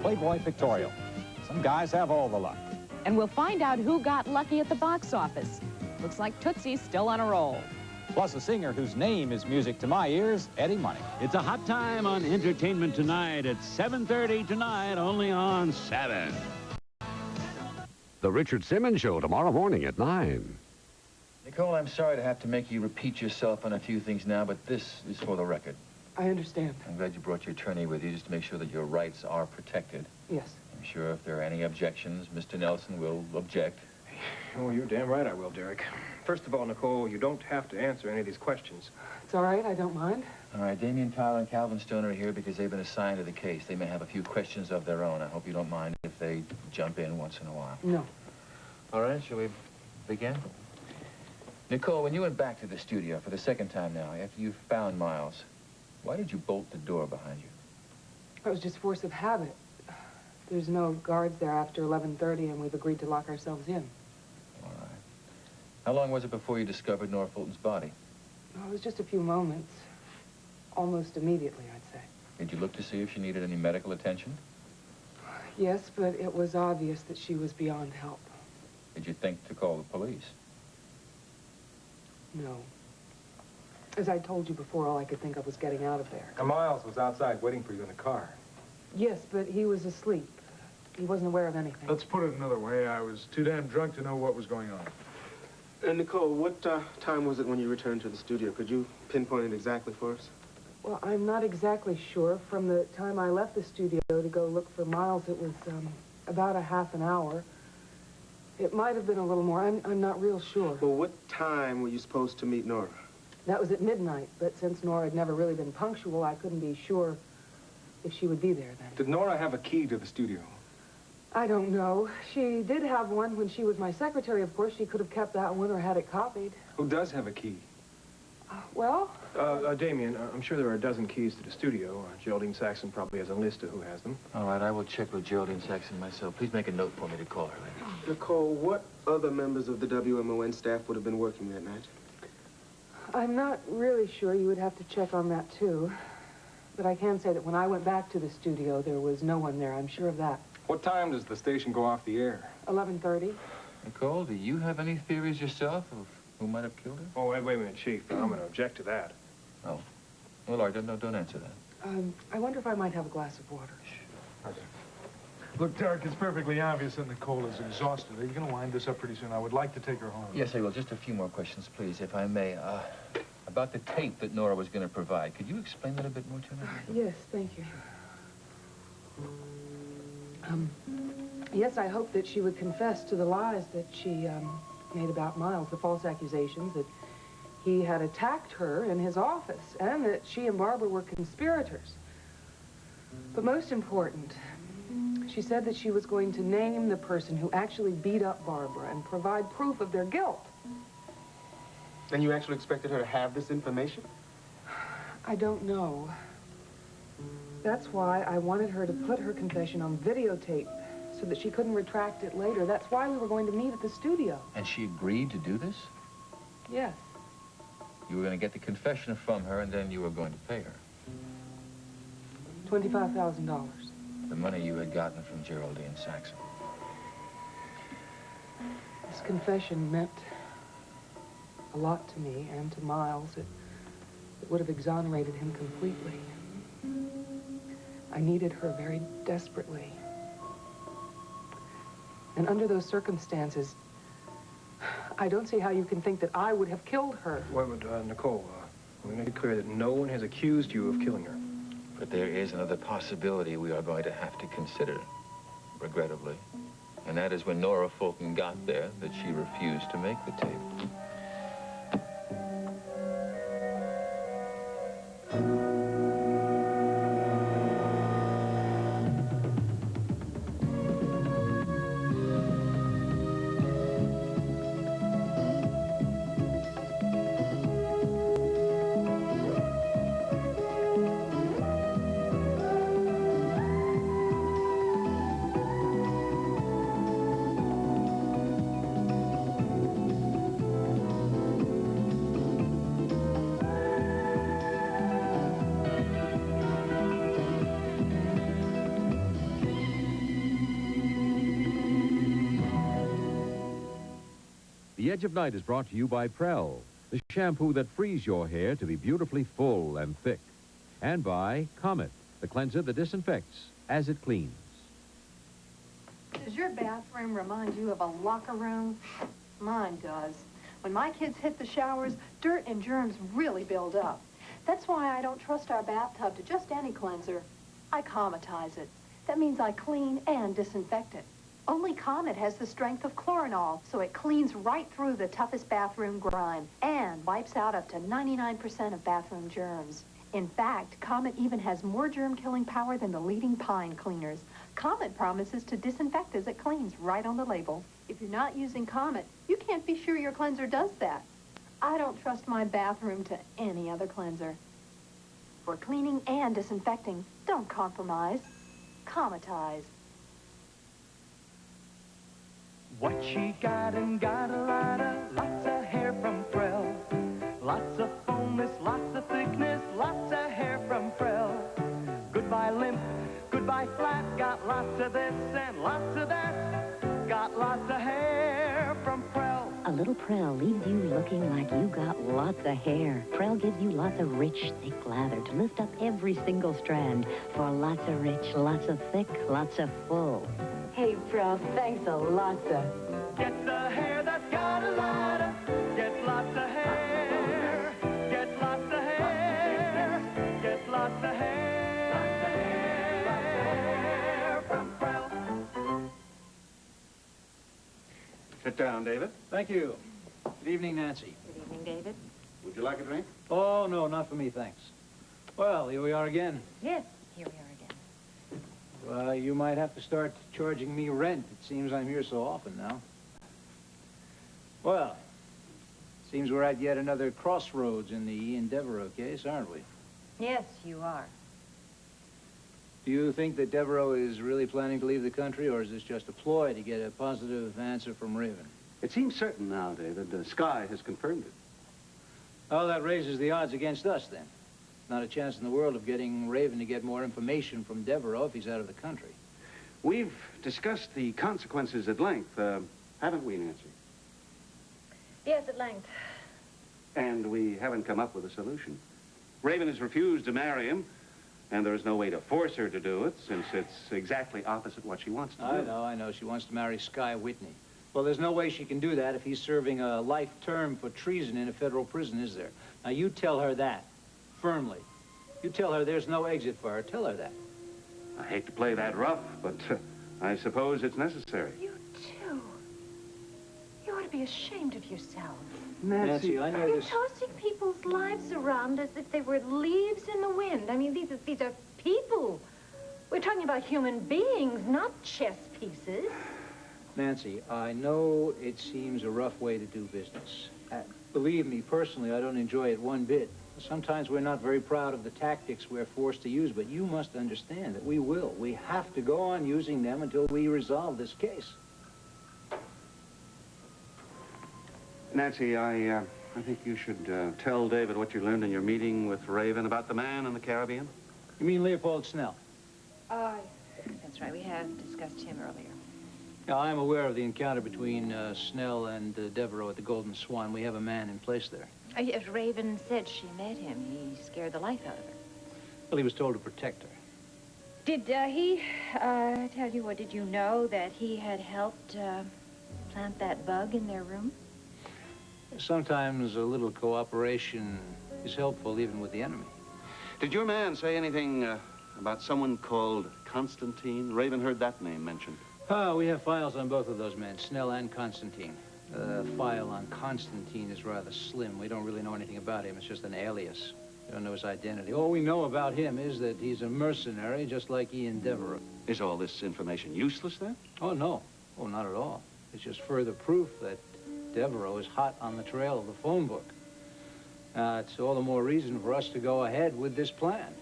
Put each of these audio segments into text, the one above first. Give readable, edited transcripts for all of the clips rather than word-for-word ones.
Playboy pictorial. Some guys have all the luck. And we'll find out who got lucky at the box office. Looks like Tootsie's still on a roll. Plus a singer whose name is music to my ears, Eddie Money. It's a hot time on Entertainment Tonight at 7:30 tonight, only on 7. The Richard Simmons Show tomorrow morning at 9. Nicole, I'm sorry to have to make you repeat yourself on a few things now, but this is for the record. I understand. I'm glad you brought your attorney with you just to make sure that your rights are protected. Yes. I'm sure if there are any objections, Mr. Nelson will object. Oh, you're damn right I will, Derek. First of all, Nicole, you don't have to answer any of these questions. It's all right. I don't mind. All right, Damien Tyler and Calvin Stone are here because they've been assigned to the case. They may have a few questions of their own. I hope you don't mind if they jump in once in a while. No. All right, shall we begin? Nicole, when you went back to the studio for the second time now, after you found Miles, why did you bolt the door behind you? It was just force of habit. There's no guards there after 11:30, and we've agreed to lock ourselves in. All right. How long was it before you discovered Nora Fulton's body? Oh, it was just a few moments. Almost immediately, I'd say. Did you look to see if she needed any medical attention? Yes, but it was obvious that she was beyond help. Did you think to call the police? No. As I told you before, all I could think of was getting out of there. Now, Miles was outside waiting for you in the car. Yes, but he was asleep. He wasn't aware of anything. Let's put it another way. I was too damn drunk to know what was going on. Nicole, what time was it when you returned to the studio? Could you pinpoint it exactly for us? Well, I'm not exactly sure. From the time I left the studio to go look for Miles, it was about a half an hour. It might have been a little more. I'm not real sure. Well, what time were you supposed to meet Nora? That was at midnight, but since Nora had never really been punctual, I couldn't be sure if she would be there then. Did Nora have a key to the studio? I don't know. She did have one when she was my secretary, of course. She could have kept that one or had it copied. Who does have a key? Well? Damien, I'm sure there are a dozen keys to the studio. Geraldine Saxon probably has a list of who has them. All right, I will check with Geraldine Saxon myself. Please make a note for me to call her later. Nicole, what other members of the WMON staff would have been working that night? I'm not really sure. You would have to check on that, too. But I can say that when I went back to the studio, there was no one there. I'm sure of that. What time does the station go off the air? 11:30. Nicole, do you have any theories yourself of who might have killed her? Oh, wait a minute, Chief. I'm going to object to that. Oh. Well, all right, don't answer that. I wonder if I might have a glass of water. Okay. Look, Derek, it's perfectly obvious that Nicole is exhausted. Are you going to wind this up pretty soon? I would like to take her home. Yes, I will. Just a few more questions, please, if I may. About the tape that Nora was going to provide. Could you explain that a bit more to me? Yes, thank you. Yes, I hope that she would confess to the lies that she made about Miles, the false accusations that he had attacked her in his office, and that she and Barbara were conspirators. But most important, she said that she was going to name the person who actually beat up Barbara and provide proof of their guilt. And you actually expected her to have this information? I don't know. That's why I wanted her to put her confession on videotape so that she couldn't retract it later. That's why we were going to meet at the studio. And she agreed to do this? Yes. You were going to get the confession from her, and then you were going to pay her. $25,000. The money you had gotten from Geraldine Saxon. This confession meant a lot to me and to Miles. It would have exonerated him completely. I needed her very desperately. And under those circumstances, I don't see how you can think that I would have killed her. Well, but, Nicole, let me make it clear that no one has accused you of killing her. But there is another possibility we are going to have to consider, regrettably. And that is when Nora Fulton got there, that she refused to make the tape. The Edge of Night is brought to you by Prell, the shampoo that frees your hair to be beautifully full and thick. And by Comet, the cleanser that disinfects as it cleans. Does your bathroom remind you of a locker room? Mine does. When my kids hit the showers, dirt and germs really build up. That's why I don't trust our bathtub to just any cleanser. I cometize it. That means I clean and disinfect it. Only Comet has the strength of chlorinol, so it cleans right through the toughest bathroom grime and wipes out up to 99% of bathroom germs. In fact, Comet even has more germ-killing power than the leading pine cleaners. Comet promises to disinfect as it cleans, right on the label. If you're not using Comet, you can't be sure your cleanser does that. I don't trust my bathroom to any other cleanser. For cleaning and disinfecting, don't compromise. Cometize. What she got and got a lot of, lots of hair from Prell. Lots of fullness, lots of thickness, lots of hair from Prell. Goodbye limp, goodbye flat, got lots of this and lots of that. Got lots of hair from Prell. A little Prell leaves you looking like you got lots of hair. Prell gives you lots of rich, thick lather to lift up every single strand for lots of rich, lots of thick, lots of full. Hey, Prell, thanks a lot, sir. Get the hair that's got a lot of, get lots of hair. Get lots of hair. Get lots of hair. Lots of hair from Prell. Sit down, David. Thank you. Good evening, Nancy. Good evening, David. Would you like a drink? Oh, no, not for me, thanks. Well, here we are again. Yes, here we are again. You might have to start charging me rent. It seems I'm here so often now. Well, seems we're at yet another crossroads in the Ian Devereaux case, aren't we? Yes, you are. Do you think that Devereaux is really planning to leave the country, or is this just a ploy to get a positive answer from Raven? It seems certain now, David. Sky has confirmed it. Oh, that raises the odds against us, then. Not a chance in the world of getting Raven to get more information from Devereaux if he's out of the country. We've discussed the consequences at length, haven't we, Nancy? Yes, at length. And we haven't come up with a solution. Raven has refused to marry him, and there is no way to force her to do it, since it's exactly opposite what she wants to do. I know. She wants to marry Sky Whitney. Well, there's no way she can do that if he's serving a life term for treason in a federal prison, is there? Now, you tell her that. Firmly. You tell her there's no exit for her. Tell her that. I hate to play that rough, but I suppose it's necessary. You too. You ought to be ashamed of yourself. Nancy, I know You're this. tossing people's lives around as if they were leaves in the wind. I mean, these are people. We're talking about human beings, not chess pieces. Nancy, I know it seems a rough way to do business. Believe me, personally, I don't enjoy it one bit. Sometimes we're not very proud of the tactics we're forced to use, but you must understand that we will. We have to go on using them until we resolve this case. Nancy, I think you should tell David what you learned in your meeting with Raven about the man in the Caribbean. You mean Leopold Snell? That's right. We have discussed him earlier. Now, I'm aware of the encounter between Snell and Devereaux at the Golden Swan. We have a man in place there. Yes, Raven said she met him. He scared the life out of her. Well, he was told to protect her. Did he tell you, or did you know that he had helped plant that bug in their room? Sometimes a little cooperation is helpful even with the enemy. Did your man say anything about someone called Constantine? Raven heard that name mentioned. Oh, we have files on both of those men, Snell and Constantine. The file on Constantine is rather slim. We don't really know anything about him. It's just an alias. We don't know his identity. All we know about him is that he's a mercenary, just like Ian Devereaux. Is all this information useless, then? Oh, no. Oh, not at all. It's just further proof that Devereaux is hot on the trail of the phone book. It's all the more reason for us to go ahead with this plan.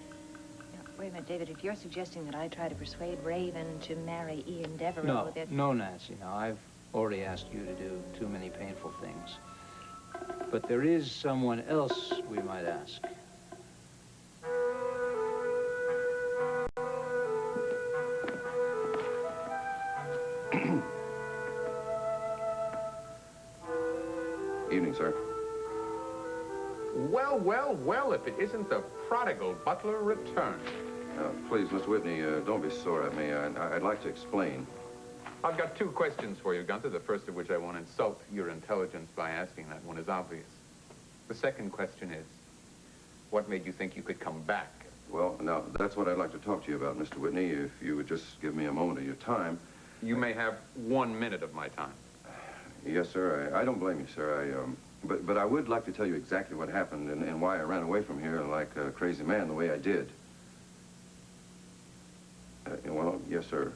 Now, wait a minute, David. If you're suggesting that I try to persuade Raven to marry Ian Devereaux... No, Nancy. No, I've already asked you to do too many painful things. But there is someone else we might ask. Evening, sir. Well, well, well, if it isn't the prodigal Butler return. Please, Mr. Whitney, don't be sore at me. I'd like to explain. I've got two questions for you, Gunther, the first of which I won't insult your intelligence by asking. That one is obvious. The second question is, what made you think you could come back? Well, now, that's what I'd like to talk to you about, Mr. Whitney, if you would just give me a moment of your time. You may have 1 minute of my time. Yes, sir. I don't blame you, sir. But I would like to tell you exactly what happened and why I ran away from here like a crazy man the way I did. Well, yes, sir.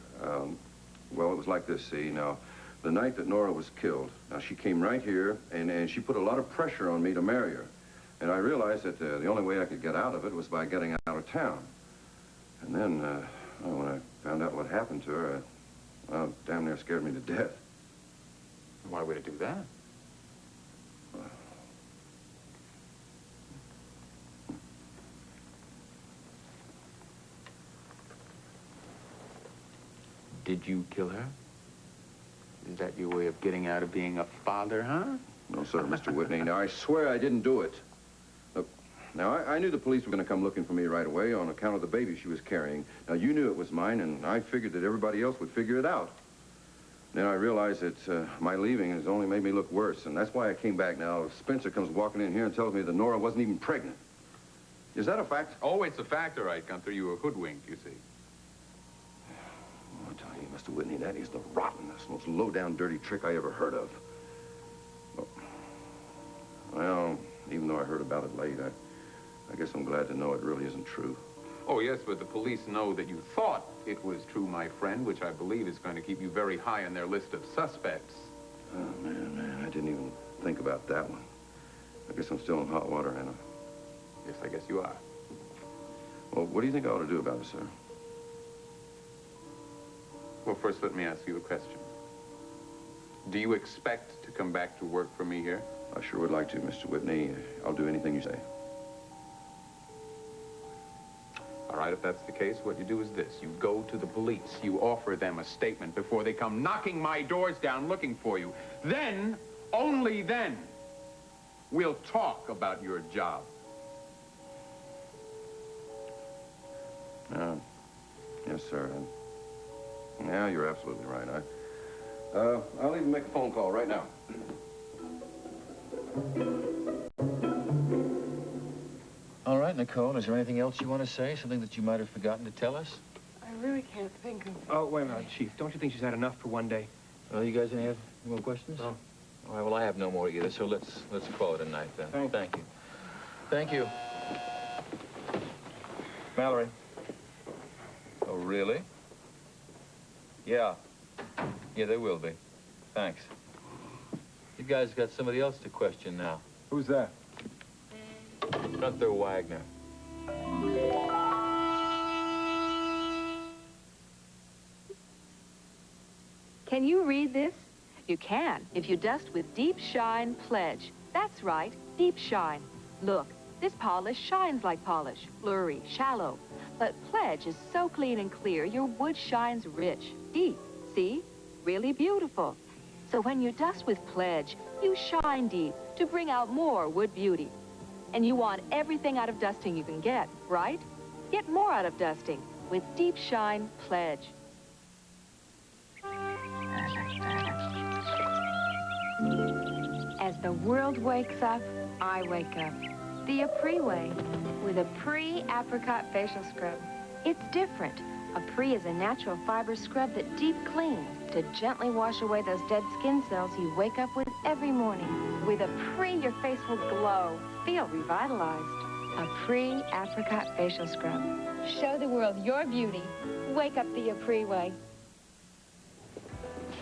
Well, it was like this, see. Now, the night that Nora was killed, now, she came right here, and she put a lot of pressure on me to marry her. And I realized that the only way I could get out of it was by getting out of town. And then, well, when I found out what happened to her, well, damn near scared me to death. Why would it do that? Did you kill her? Is that your way of getting out of being a father, huh? No, sir, Mr. Whitney. Now, I swear I didn't do it. Look, now, I knew the police were going to come looking for me right away on account of the baby she was carrying. Now, you knew it was mine, and I figured that everybody else would figure it out. Then I realized that my leaving has only made me look worse, and that's why I came back. Now, Spencer comes walking in here and tells me that Nora wasn't even pregnant. Is that a fact? Oh, it's a fact, all right, Gunther. You were hoodwinked, you see. I tell you, Mr. Whitney, that is the rottenest, most low-down, dirty trick I ever heard of. Well, even though I heard about it late, I guess I'm glad to know it really isn't true. Oh, yes, but the police know that you thought it was true, my friend, which I believe is going to keep you very high on their list of suspects. Oh, man, I didn't even think about that one. I guess I'm still in hot water, Anna. Yes, I guess you are. Well, what do you think I ought to do about it, sir? Well, first, let me ask you a question. Do you expect to come back to work for me here? I sure would like to, Mr. Whitney. I'll do anything you say. All right, if that's the case, what you do is this. You go to the police. You offer them a statement before they come knocking my doors down looking for you. Then, only then, we'll talk about your job. Yes, sir. Yeah, you're absolutely right. I'll even make a phone call right now. All right, Nicole, is there anything else you want to say? Something that you might have forgotten to tell us? I really can't think of... Oh, wait a minute, Chief. Don't you think she's had enough for one day? Well, you guys any more questions? No. All right, well, I have no more either, so let's call it a night then. Thank you. Thank you. Mallory. Oh, really? Yeah. Yeah, there will be. Thanks. You guys got somebody else to question now. Who's that? Gunther Wagner. Can you read this? You can if you dust with Deep Shine Pledge. That's right, Deep Shine. Look, this polish shines like polish, blurry, shallow. But Pledge is so clean and clear, your wood shines rich, deep. See? Really beautiful. So when you dust with Pledge, you shine deep to bring out more wood beauty. And you want everything out of dusting you can get, right? Get more out of dusting with Deep Shine Pledge. As the world wakes up, I wake up. The Apres way, with a pre-apricot facial scrub. It's different. Apres is a natural fiber scrub that deep cleans to gently wash away those dead skin cells you wake up with every morning. With Apres, your face will glow, feel revitalized. A pre-apricot facial scrub. Show the world your beauty. Wake up the Apres way.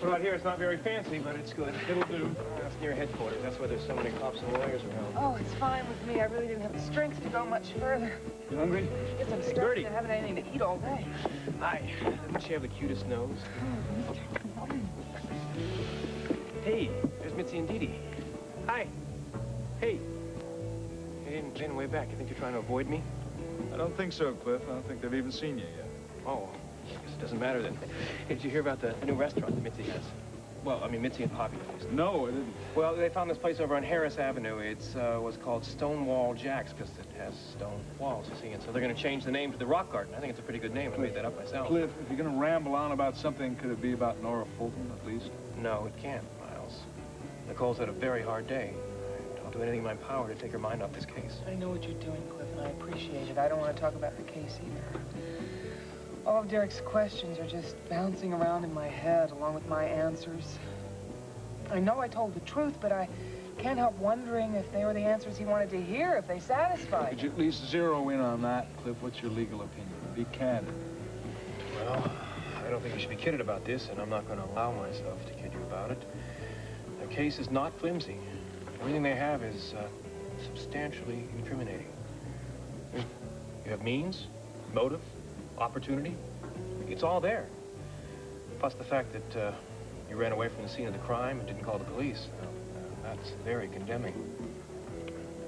Well, out here it's not very fancy, but it's good. It'll do. It's near headquarters. That's why there's so many cops and lawyers around. Oh, it's fine with me. I really didn't have the strength to go much further. You hungry? Yes, I'm starving. I haven't had anything to eat all day. Hi. Doesn't she have the cutest nose? Hey, there's Mitzi and Dee Dee. Hi. Hey. They didn't wave back. You think you're trying to avoid me? I don't think so, Cliff. I don't think they've even seen you yet. Oh, I guess it doesn't matter then. Hey, did you hear about the new restaurant that Mitzi has? Well, I mean, Mitzi and Poppy at least. No, I didn't. Well, they found this place over on Harris Avenue. It's was called Stonewall Jack's because it has stone walls, you see. And so they're going to change the name to the Rock Garden. I think it's a pretty good name. I made that up myself. Cliff, if you're going to ramble on about something, could it be about Nora Fulton, at least? No, it can't, Miles. Nicole's had a very hard day. I'll do anything in my power to take her mind off this case. I know what you're doing, Cliff, and I appreciate it. I don't want to talk about the case either. All of Derek's questions are just bouncing around in my head, along with my answers. I know I told the truth, but I can't help wondering if they were the answers he wanted to hear, if they satisfied Could you at least zero in on that, Cliff? What's your legal opinion? Be candid. Well, I don't think you should be kidded about this, and I'm not going to allow myself to kid you about it. The case is not flimsy. Everything they have is substantially incriminating. You have means, motive, opportunity. It's all there. Plus the fact that you ran away from the scene of the crime and didn't call the police. That's very condemning.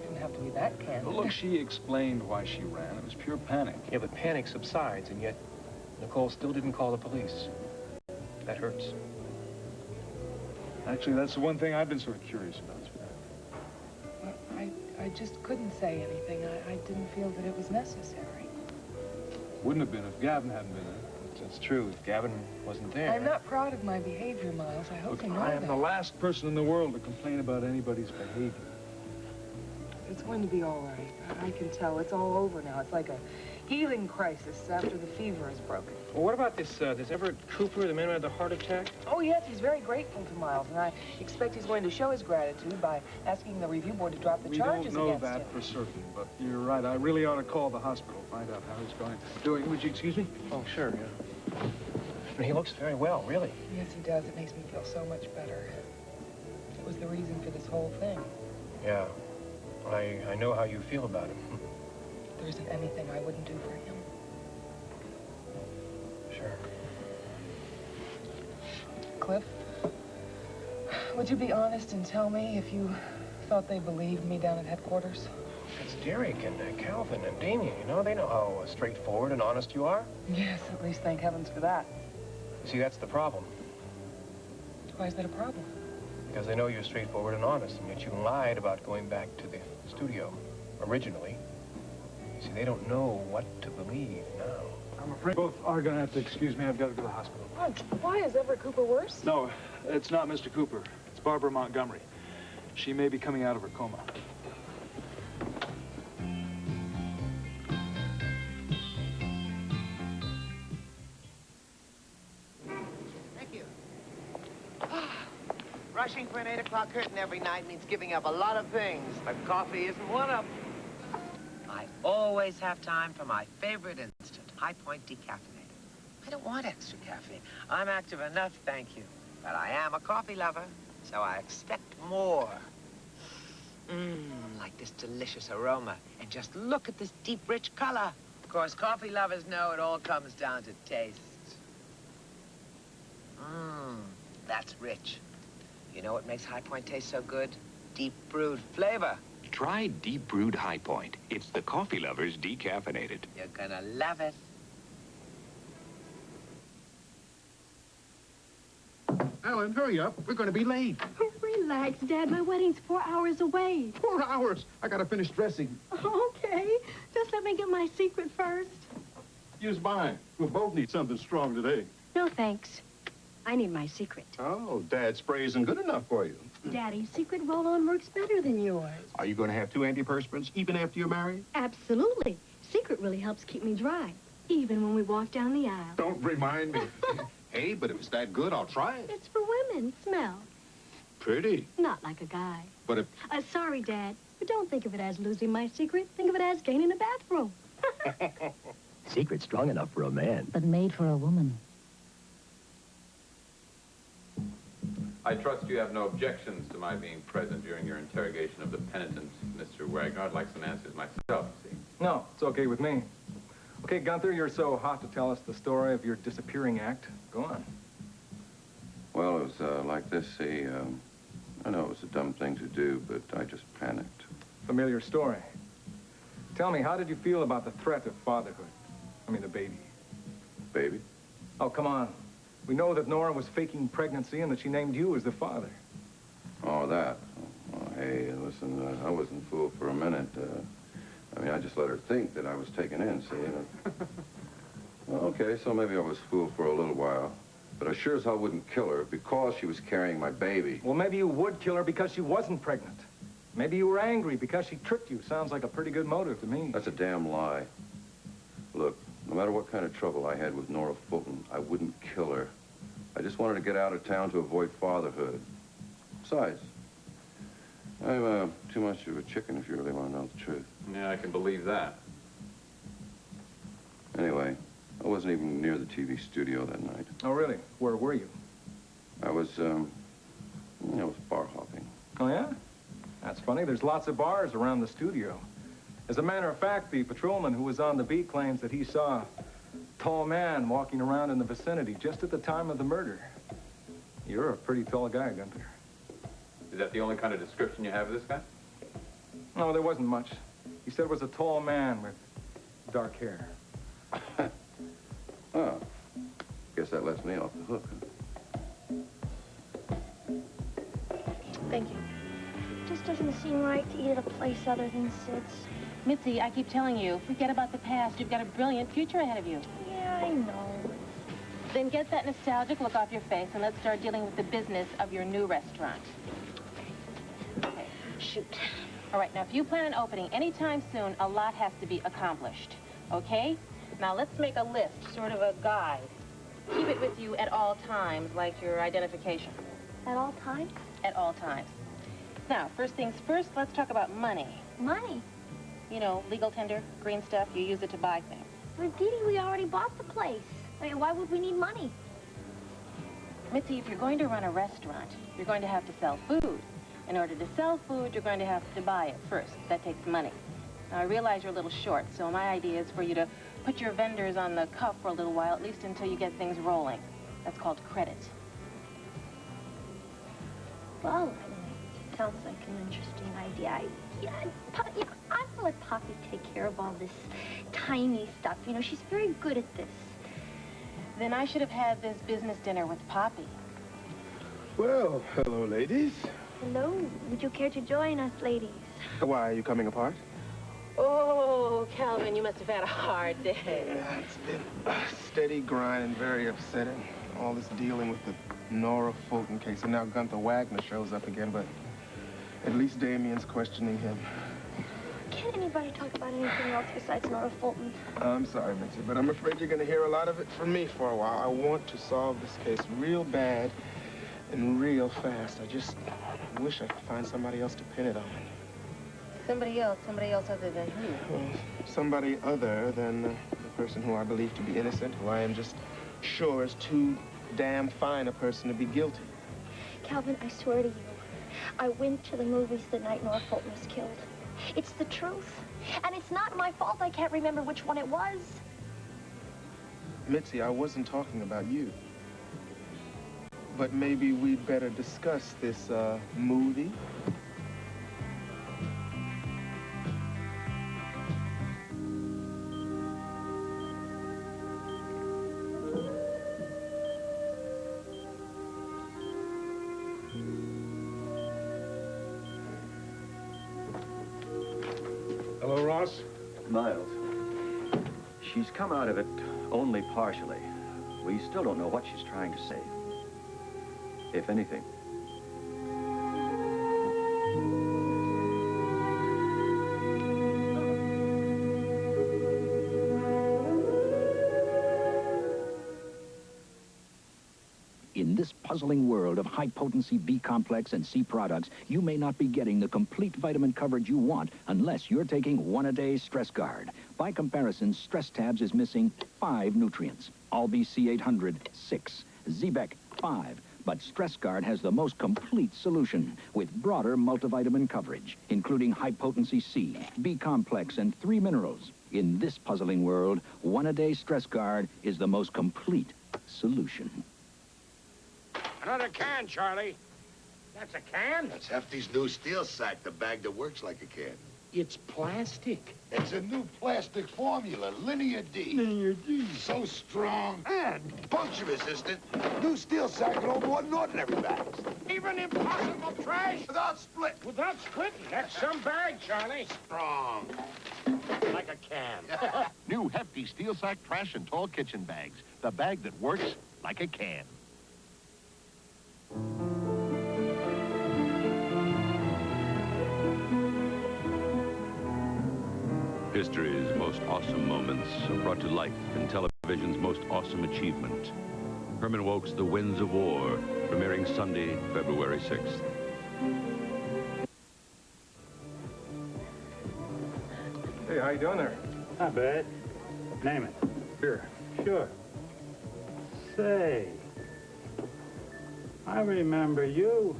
Didn't have to be that candid. Well, look, she explained why she ran. It was pure panic. Yeah, but panic subsides, and yet Nicole still didn't call the police. That hurts. Actually, that's the one thing I've been sort of curious about. Well, I just couldn't say anything. I didn't feel that it was necessary. Wouldn't have been if Gavin hadn't been there. That's true. If Gavin wasn't there... I'm not proud of my behavior, Miles. I hope you know that. I am the last person in the world to complain about anybody's behavior. It's going to be all right. I can tell. It's all over now. It's like a healing crisis after the fever is broken. Well, what about this Everett Cooper, the man who had the heart attack? Oh, yes, he's very grateful to Miles, and I expect he's going to show his gratitude by asking the review board to drop the charges against him. We don't know that for certain, but you're right. I really ought to call the hospital, find out how he's going. Would you excuse me? Oh, sure, yeah. I mean, he looks very well, really. Yes, he does. It makes me feel so much better. It was the reason for this whole thing. Yeah. I know how you feel about him. There isn't anything I wouldn't do for him. Sure. Cliff, would you be honest and tell me if you thought they believed me down at headquarters? It's Derek and Calvin and Damien, you know? They know how straightforward and honest you are. Yes, at least thank heavens for that. You see, that's the problem. Why is that a problem? Because they know you're straightforward and honest, and yet you lied about going back to the studio originally. You see, they don't know what to believe now. I'm afraid both are going to have to excuse me. I've got to go to the hospital. Oh, why? Is Everett Cooper worse? No, it's not Mr. Cooper. It's Barbara Montgomery. She may be coming out of her coma. Rushing for an 8 o'clock curtain every night means giving up a lot of things, but coffee isn't one of them. I always have time for my favorite instant, High Point decaffeinated. I don't want extra caffeine. I'm active enough, thank you. But I am a coffee lover, so I expect more. Like this delicious aroma. And just look at this deep, rich color. Of course, coffee lovers know it all comes down to taste. That's rich. You know what makes High Point taste so good? Deep brewed flavor. Try Deep Brewed High Point. It's the coffee lovers decaffeinated. You're gonna love it. Alan, hurry up. We're going to be late. Relax, Dad. My wedding's 4 hours away. 4 hours. I got to finish dressing. Okay. Just let me get my secret first. Use mine. We'll both need something strong today. No, thanks. I need my secret. Oh, Dad's spray isn't good enough for you. Daddy's secret roll-on works better than yours. Are you going to have 2 antiperspirants even after you're married? Absolutely. Secret really helps keep me dry, even when we walk down the aisle. Don't remind me. Hey, but if it's that good, I'll try it. It's for women. Smell. Pretty. Not like a guy. But if... Sorry, Dad, but don't think of it as losing my secret. Think of it as gaining a bathroom. Secret strong enough for a man. But made for a woman. I trust you have no objections to my being present during your interrogation of the penitent, Mr. Wagner. I'd like some answers myself, see. No, it's okay with me. Okay, Gunther, you're so hot to tell us the story of your disappearing act. Go on. Well, it was like this, see. I know it was a dumb thing to do, but I just panicked. Familiar story. Tell me, how did you feel about the threat of fatherhood? I mean, the baby. Baby? Oh, come on. We know that Nora was faking pregnancy and that she named you as the father. Oh, that. Oh, hey, listen, I wasn't fooled for a minute. I mean, I just let her think that I was taken in, see? Well, okay, so maybe I was fooled for a little while. But I sure as hell wouldn't kill her because she was carrying my baby. Well, maybe you would kill her because she wasn't pregnant. Maybe you were angry because she tricked you. Sounds like a pretty good motive to me. That's a damn lie. Look, no matter what kind of trouble I had with Nora Fulton, I wouldn't kill her. I just wanted to get out of town to avoid fatherhood. Besides, I'm too much of a chicken if you really want to know the truth. Yeah, I can believe that. Anyway, I wasn't even near the TV studio that night. Oh, really? Where were you? I was bar hopping. Oh, yeah? That's funny. There's lots of bars around the studio. As a matter of fact, the patrolman who was on the beat claims that he saw a tall man walking around in the vicinity just at the time of the murder. You're a pretty tall guy, Gunther. Is that the only kind of description you have of this guy? No, there wasn't much. He said it was a tall man with dark hair. Oh, guess that lets me off the hook. Thank you. It just doesn't seem right to eat at a place other than Sid's. Mitzi, I keep telling you, forget about the past. You've got a brilliant future ahead of you. Yeah, I know. Then get that nostalgic look off your face and let's start dealing with the business of your new restaurant. Okay. Shoot. All right, now if you plan on opening anytime soon, a lot has to be accomplished, okay? Now let's make a list, sort of a guide. Keep it with you at all times, like your identification. At all times? At all times. Now, first things first, let's talk about money. Money? You know, legal tender, green stuff, you use it to buy things. But Dee Dee, we already bought the place. I mean, why would we need money? Mitzi, if you're going to run a restaurant, you're going to have to sell food. In order to sell food, you're going to have to buy it first. That takes money. Now, I realize you're a little short, so my idea is for you to put your vendors on the cuff for a little while, at least until you get things rolling. That's called credit. Well, sounds like an interesting idea. I'm gonna let Poppy take care of all this tiny stuff. You know, she's very good at this. Then I should have had this business dinner with Poppy. Well, hello, ladies. Hello. Would you care to join us, ladies? Why, are you coming apart? Oh, Calvin, you must have had a hard day. Yeah, it's been a steady grind and very upsetting. All this dealing with the Nora Fulton case, and now Gunther Wagner shows up again, but at least Damien's questioning him. Can't anybody talk about anything else besides Nora Fulton? I'm sorry, Mitzi, but I'm afraid you're going to hear a lot of it from me for a while. I want to solve this case real bad and real fast. I just wish I could find somebody else to pin it on. Somebody else other than who? Well, somebody other than the person who I believe to be innocent, who I am just sure is too damn fine a person to be guilty. Calvin, I swear to you, I went to the movies the night Nora Fulton was killed. It's the truth. And it's not my fault I can't remember which one it was. Mitzi, I wasn't talking about you. But maybe we'd better discuss this, movie. Hello, Ross. Miles, she's come out of it only partially. We still don't know what she's trying to say, if anything. In this puzzling world of high-potency B-complex and C products, you may not be getting the complete vitamin coverage you want unless you're taking one-a-day Stress Guard. By comparison, Stress Tabs is missing 5 nutrients. All-B-C 800, 6. Z-Bec, 5. But Stress Guard has the most complete solution with broader multivitamin coverage, including high-potency C, B-complex, and 3 minerals. In this puzzling world, one-a-day Stress Guard is the most complete solution. Another can, Charlie. That's a can? That's Hefty's new steel sack, the bag that works like a can. It's plastic. It's a new plastic formula, Linear D. Linear D. So strong and puncture resistant. New steel sack can hold more than ordinary bags. Even impossible trash without split. Without splitting. That's some bag, Charlie. Strong. Like a can. New hefty steel sack trash and tall kitchen bags. The bag that works like a can. History's most awesome moments are brought to life in television's most awesome achievement. Herman Wouk's The Winds of War, premiering Sunday, February 6th. Hey, how you doing there? Not bad. Name it. Here. Sure. Say, I remember you.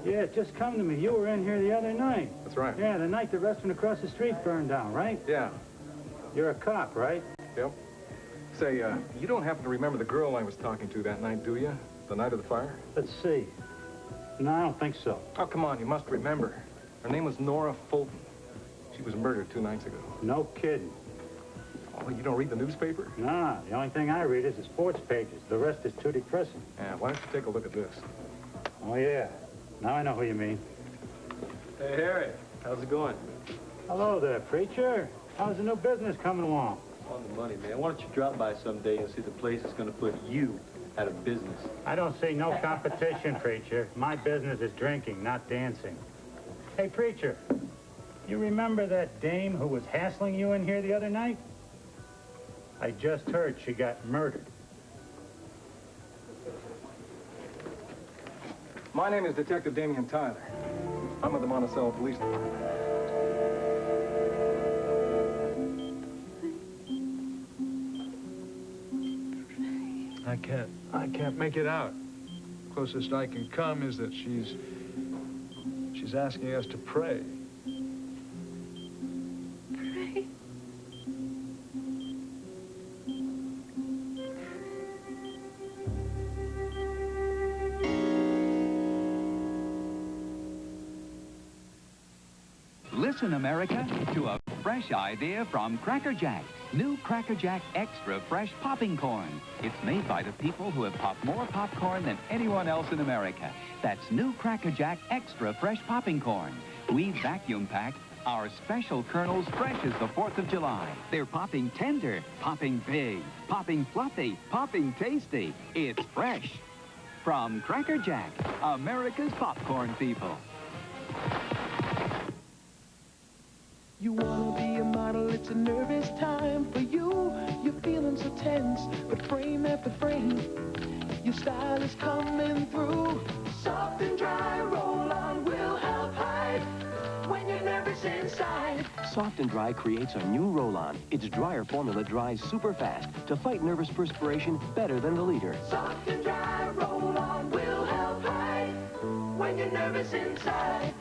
Yeah, it just come to me. You were in here the other night. That's right. Yeah, the night the restaurant across the street burned down, right? Yeah. You're a cop, right? Yep. Say, you don't happen to remember the girl I was talking to that night, do you? The night of the fire? Let's see. No, I don't think so. Oh, come on, you must remember. Her name was Nora Fulton. She was murdered 2 nights ago. No kidding. Oh, you don't read the newspaper? Nah, the only thing I read is the sports pages. The rest is too depressing. Yeah, why don't you take a look at this? Oh, yeah. Now I know who you mean. Hey, Harry. How's it going? Hello there, preacher. How's the new business coming along? On the money, man. Why don't you drop by someday and see the place that's going to put you out of business? I don't see no competition, preacher. My business is drinking, not dancing. Hey, preacher, you remember that dame who was hassling you in here the other night? I just heard she got murdered. My name is Detective Damian Tyler. I'm with the Monticello Police Department. I can't make it out. Closest I can come is that she's asking us to pray. Pray? Listen, America, to a fresh idea from Cracker Jack. New Cracker Jack Extra Fresh Popping Corn. It's made by the people who have popped more popcorn than anyone else in America. That's new Cracker Jack Extra Fresh Popping Corn. We vacuum pack our special kernels fresh as the 4th of July. They're popping tender, popping big, popping fluffy, popping tasty. It's fresh. From Cracker Jack, America's popcorn people. You wanna be a model, it's a nervous time for you. You're feeling so tense, but frame after frame, your style is coming through. Soft and dry roll-on will help hide when you're nervous inside. Soft and Dry creates a new roll-on. Its dryer formula dries super fast to fight nervous perspiration better than the leader. Soft and dry roll-on will help hide when you're nervous inside.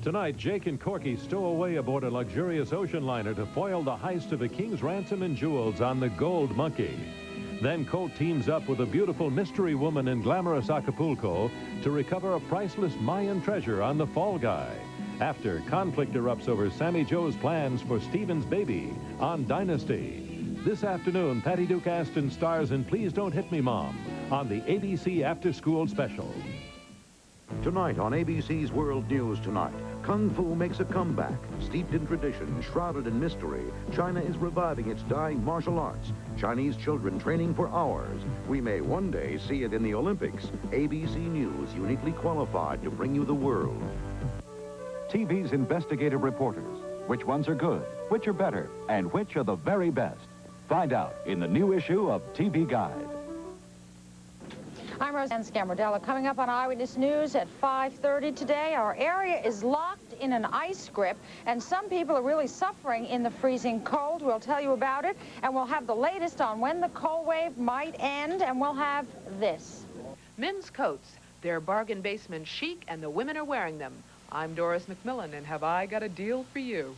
Tonight, Jake and Corky stow away aboard a luxurious ocean liner to foil the heist of the king's ransom and jewels on the Gold Monkey. Then Colt teams up with a beautiful mystery woman in glamorous Acapulco to recover a priceless Mayan treasure on the Fall Guy. After, conflict erupts over Sammy Joe's plans for Stephen's baby on Dynasty. This afternoon, Patty Duke Aston stars in Please Don't Hit Me, Mom on the ABC After School Special. Tonight on ABC's World News Tonight, Kung Fu makes a comeback. Steeped in tradition, shrouded in mystery, China is reviving its dying martial arts. Chinese children training for hours. We may one day see it in the Olympics. ABC News, uniquely qualified to bring you the world. TV's investigative reporters. Which ones are good, which are better, and which are the very best? Find out in the new issue of TV Guide. I'm Roseanne Scamardella. Coming up on Eyewitness News at 5:30 today, our area is locked in an ice grip, and some people are really suffering in the freezing cold. We'll tell you about it, and we'll have the latest on when the cold wave might end, and we'll have this. Men's coats. They're bargain basement chic, and the women are wearing them. I'm Doris McMillan, and have I got a deal for you?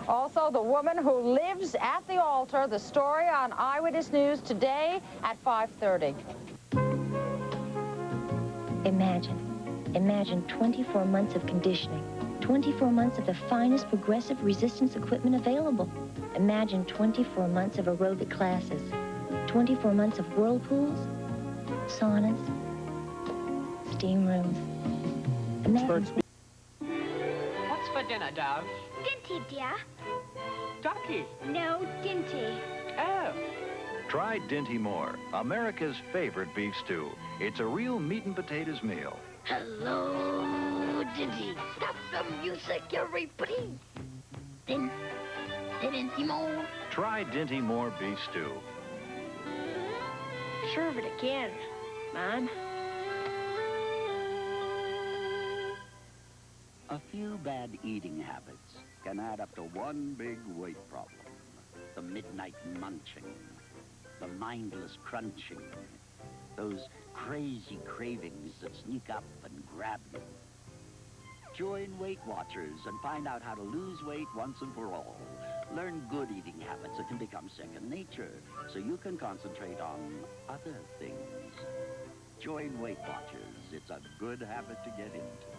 Also, the woman who lives at the altar, the story on Eyewitness News today at 5:30. Imagine Imagine 24 months of conditioning, 24 months of the finest progressive resistance equipment available. Imagine 24 months of aerobic classes, 24 months of whirlpools, saunas, steam rooms. Imagine... What's for dinner, Dove? Dinty, dear. Ducky. No, Dinty. Oh. Try Dinty Moore, America's favorite beef stew. It's a real meat and potatoes meal. Hello, Dinty. Stop the music, you're repeating. Dinty Moore. Try Dinty Moore beef stew. Serve it again, Mom. A few bad eating habits can add up to one big weight problem. The midnight munching, the mindless crunching, those crazy cravings that sneak up and grab you. Join Weight Watchers and find out how to lose weight once and for all. Learn good eating habits that can become second nature, so you can concentrate on other things. Join Weight Watchers. It's a good habit to get into.